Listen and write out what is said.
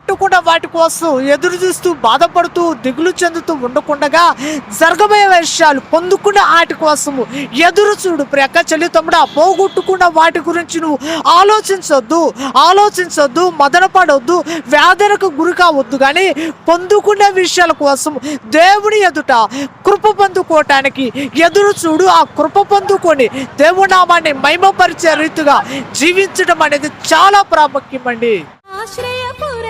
పోగొట్టుకున్న వాటి కోసం ఎదురు చూస్తూ బాధపడుతూ దిగులు చెందుతూ ఉండకుండగా జరగబోయే విషయాలు పొందుకున్న వాటి కోసము ఎదురు చూడు. ప్రియక్క చెల్లి తమ్ముడా, పోగొట్టుకున్న వాటి గురించి నువ్వు ఆలోచించొద్దు, మదనపడొద్దు, వేదనకు గురి కావద్దు. కానీ పొందుకున్న విషయాల కోసం దేవుని ఎదుట కృప పొందుకోవటానికి ఎదురు చూడు. ఆ కృప పొందుకొని దేవుని నామాన్ని మహిమపరిచే రీతిగా జీవించడం అనేది చాలా ప్రాముఖ్యమండి. ఆశ్రయపుర